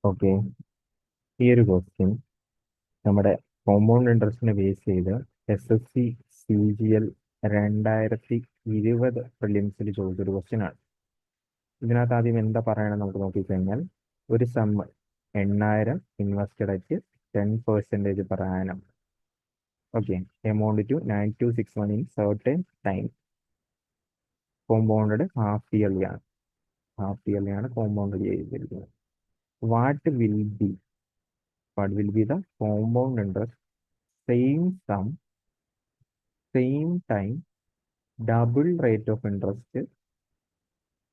Okay, ഈ ഒരു question നമ്മുടെ കോമ്പൗണ്ട് ഇൻട്രസ്റ്റിനെ ബേസ് ചെയ്ത് SSC CGL 2020 പ്രിലിംസിൽ ചോദിച്ചൊരു ക്വസ്റ്റ്യൻ ആണ്. ഇതിനകത്ത് ആദ്യം എന്താ പറയണം നമുക്ക് നോക്കിക്കഴിഞ്ഞാൽ, ഒരു sum 8,000 invested at 10% per annum. Okay, amount to 9261 in certain time. Compounded half yearly ആണ് കോമ്പൗണ്ട് ചെയ്തിരിക്കുന്നത്. What will be the compound interest, same sum, same time, double rate of interest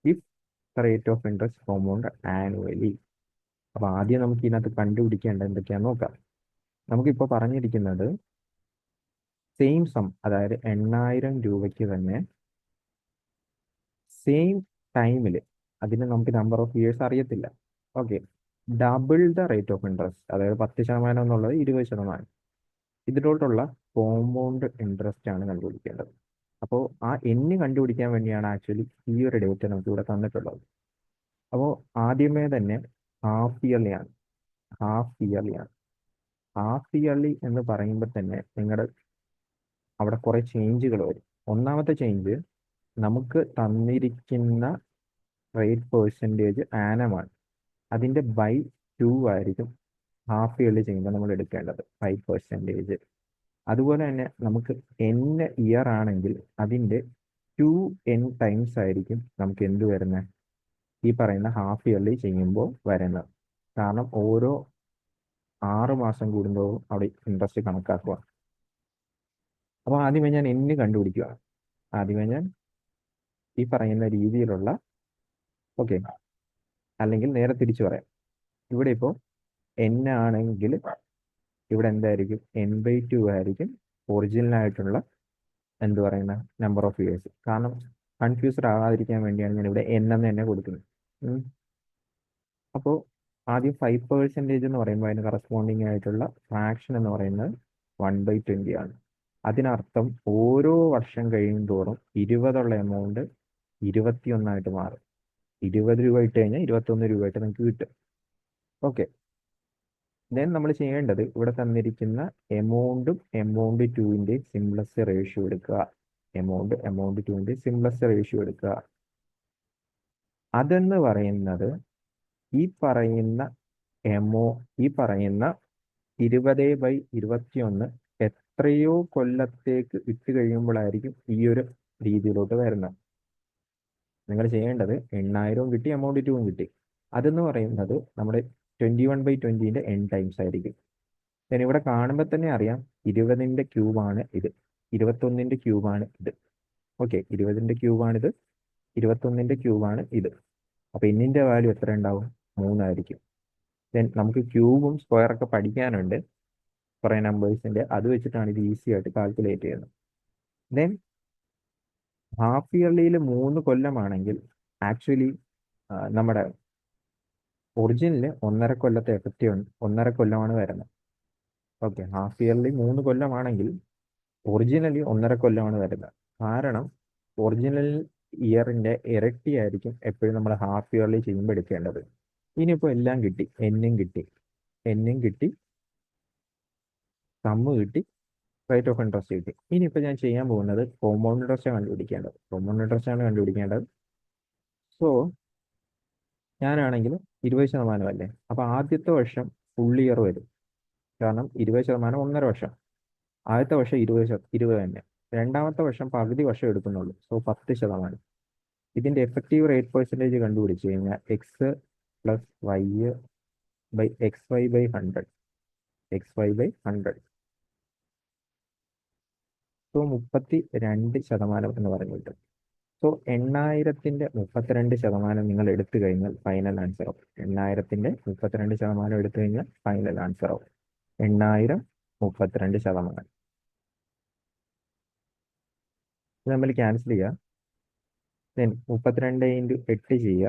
if the rate of interest compound annually. അപ്പൊ ആദ്യം നമുക്ക് ഇതിനകത്ത് കണ്ടുപിടിക്കേണ്ട എന്തൊക്കെയാന്ന് നോക്കാം. നമുക്കിപ്പോൾ പറഞ്ഞിരിക്കുന്നത് സെയിം സം, അതായത് 8,000 രൂപയ്ക്ക് തന്നെ സെയിം ടൈമിൽ, അതിന് നമുക്ക് നമ്പർ ഓഫ് ഇയേഴ്സ് അറിയത്തില്ല. Okay, double the rate of interest, അതായത് 10% എന്നുള്ളത് 20%. ഇതിലോട്ടുള്ള കോമ്പൗണ്ട് ഇൻട്രസ്റ്റ് ആണ് കണ്ടുപിടിക്കേണ്ടത്. അപ്പോൾ ആ എണ്ണ് കണ്ടുപിടിക്കാൻ വേണ്ടിയാണ് ആക്ച്വലി ഈ ഒരു ഡേറ്റ് നമുക്ക് ഇവിടെ തന്നിട്ടുള്ളത്. അപ്പോൾ ആദ്യമേ തന്നെ ഹാഫ് ഇയർലി ആണ്. ഹാഫ് ഇയർലി എന്ന് പറയുമ്പോൾ തന്നെ നിങ്ങളുടെ അവിടെ കുറേ ചേഞ്ചുകൾ വരും. ഒന്നാമത്തെ ചേഞ്ച്, നമുക്ക് തന്നിരിക്കുന്ന റേറ്റ് പെർസെൻറ്റേജ് ആനമാണ്. അതിൻ്റെ ബൈ 2 ആയിരിക്കും ഹാഫ് ഇയർലി ചെയ്യുമ്പോൾ നമ്മൾ എടുക്കേണ്ടത്, 5%. അതുപോലെ തന്നെ നമുക്ക് n ഇയർ ആണെങ്കിൽ അതിൻ്റെ 2n ടൈംസ് ആയിരിക്കും നമുക്ക് എന്ത് വരുന്നത്, ഈ പറയുന്ന ഹാഫ് ഇയർലി ചെയ്യുമ്പോൾ വരുന്നത്. കാരണം ഓരോ 6 മാസം കൂടുമ്പോൾ അവിടെ ഇൻട്രസ്റ്റ് കണക്കാക്കുക. അപ്പോൾ ആദ്യമേ ഞാൻ n കണ്ടുപിടിക്കുക. ആദ്യമേ ഞാൻ ഈ പറയുന്ന രീതിയിലുള്ള, ഓക്കെ, അല്ലെങ്കിൽ നേരെ തിരിച്ചു പറയാം. ഇവിടെ ഇപ്പോൾ n ആണെങ്കിൽ ഇവിടെ എന്തായിരിക്കും, n/2 ആയിരിക്കും ഒറിജിനൽ ആയിട്ടുള്ള എന്ത് പറയുന്ന നമ്പർ ഓഫ് ഇയേഴ്സ്. കാരണം കൺഫ്യൂസ്ഡ് ആകാതിരിക്കാൻ വേണ്ടിയാണ് ഞാൻ ഇവിടെ n എന്ന് തന്നെ കൊടുക്കുന്നത്. അപ്പോൾ ആദ്യം 5% എന്ന് പറയുമ്പോൾ അതിന് കറസ്പോണ്ടിങ് ആയിട്ടുള്ള ഫ്രാക്ഷൻ എന്ന് പറയുന്നത് 1/20 ആണ്. അതിനർത്ഥം ഓരോ വർഷം കഴിയും തോറും 20 എമൗണ്ട് 21 മാറും. 20 രൂപ ഇട്ട് കഴിഞ്ഞാൽ 21 രൂപയായിട്ട് നിങ്ങൾക്ക് കിട്ടും. ഓക്കെ, ദെൻ നമ്മൾ ചെയ്യേണ്ടത് ഇവിടെ തന്നിരിക്കുന്ന എമൗണ്ട് ടുവിൻ്റെ സിംപ്ലസ്റ്റ് റേഷ്യോ എടുക്കുക. എമൗണ്ട് ടുവിൻ്റെ സിംപ്ലസ്റ്റ് റേഷ്യോ എടുക്കുക. അതെന്ന് പറയുന്നത് ഈ പറയുന്ന 20/21 എത്രയോ കൊല്ലത്തേക്ക് ഇട്ട് കഴിയുമ്പോഴായിരിക്കും ഈ ഒരു രീതിയിലോട്ട് വരുന്നത്. നിങ്ങൾ ചെയ്യേണ്ടത് 8,000 കിട്ടി, എമൗണ്ട് ടുവും കിട്ടി. അതെന്ന് പറയുന്നത് നമ്മുടെ 21/20 n ടൈംസ് ആയിരിക്കും. ഞാൻ ഇവിടെ കാണുമ്പോൾ തന്നെ അറിയാം 20ന്റെ ക്യൂബാണ് ഇത്, 21ന്റെ ക്യൂബാണ് ഇത്. ഓക്കെ, 20ന്റെ ക്യൂബാണിത്, 21ന്റെ ക്യൂബാണ് ഇത്. അപ്പൊ എന്നിന്റെ വാല്യൂ എത്ര ഉണ്ടാവും, 3 ആയിരിക്കും. ദെൻ നമുക്ക് ക്യൂബും സ്ക്വയറൊക്കെ പഠിക്കാനുണ്ട് കുറേ നമ്പേഴ്സിന്റെ, അത് വെച്ചിട്ടാണ് ഇത് ഈസി ആയിട്ട് കാൽക്കുലേറ്റ് ചെയ്യുന്നത്. ദെൻ ഹാഫ് ഇയർലിയിൽ 3 കൊല്ലമാണെങ്കിൽ ആക്ച്വലി നമ്മുടെ ഒറിജിനൽ 1.5 കൊല്ലത്തെ എഫക്റ്റീവ് 1.5 കൊല്ലമാണ് വരുന്നത്. ഓക്കെ, ഹാഫ് ഇയർലി 3 കൊല്ലമാണെങ്കിൽ ഒറിജിനലി 1.5 കൊല്ലമാണ് വരുന്നത്. കാരണം ഒറിജിനൽ ഇയറിന്റെ ഇരട്ടിയായിരിക്കും എപ്പോഴും നമ്മൾ ഹാഫ് ഇയർലി ചെയ്യുമ്പോൾ എടുക്കേണ്ടത്. ഇനിയിപ്പോൾ എല്ലാം കിട്ടി, എന്നും കിട്ടി, സമ്മ് കിട്ടി, റേറ്റ് ഓഫ് ഇൻട്രസ്റ്റ് കിട്ടി. ഇനിയിപ്പോൾ ഞാൻ ചെയ്യാൻ പോകുന്നത് കോമ്പൗണ്ട് ഇൻട്രസ്റ്റ് ആണ് കണ്ടുപിടിക്കേണ്ടത്. സോ ഞാനാണെങ്കിൽ 20% അല്ലേ, അപ്പോൾ ആദ്യത്തെ വർഷം ഫുൾ ഇയർ വരും. കാരണം 20% 1.5 വർഷം. ആദ്യത്തെ വർഷം 20 തന്നെ. രണ്ടാമത്തെ വർഷം പകുതി വർഷം എടുക്കുന്നുള്ളൂ, സോ 10%. ഇതിന്റെ എഫക്റ്റീവ് റേറ്റ് പെർസെൻറ്റേജ് കണ്ടുപിടിച്ച് കഴിഞ്ഞാൽ x+y/100, സോ 32% എന്ന് പറഞ്ഞു കിട്ടും. സോ 8,000ന്റെ 32% നിങ്ങൾ എടുത്തു കഴിഞ്ഞാൽ ഫൈനൽ ആൻസർ ആവും. 8,000ന്റെ 32% എടുത്തു കഴിഞ്ഞാൽ ഫൈനൽ ആൻസർ ആവും 8,000 32%. ഇത് നമ്മൾ ക്യാൻസൽ ചെയ്യുക. ദെൻ 32 × 8 ചെയ്യുക.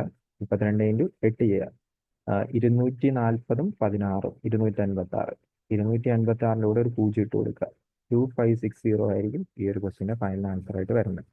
240 16 256. 256 കൂടെ ഒരു 0 ഇട്ട് കൊടുക്കുക. 2560 ആയിരിക്കും ഈ ഒരു ക്വസ്റ്റിന്റെ ഫൈനൽ ആൻസർ ആയിട്ട് വരുന്നത്.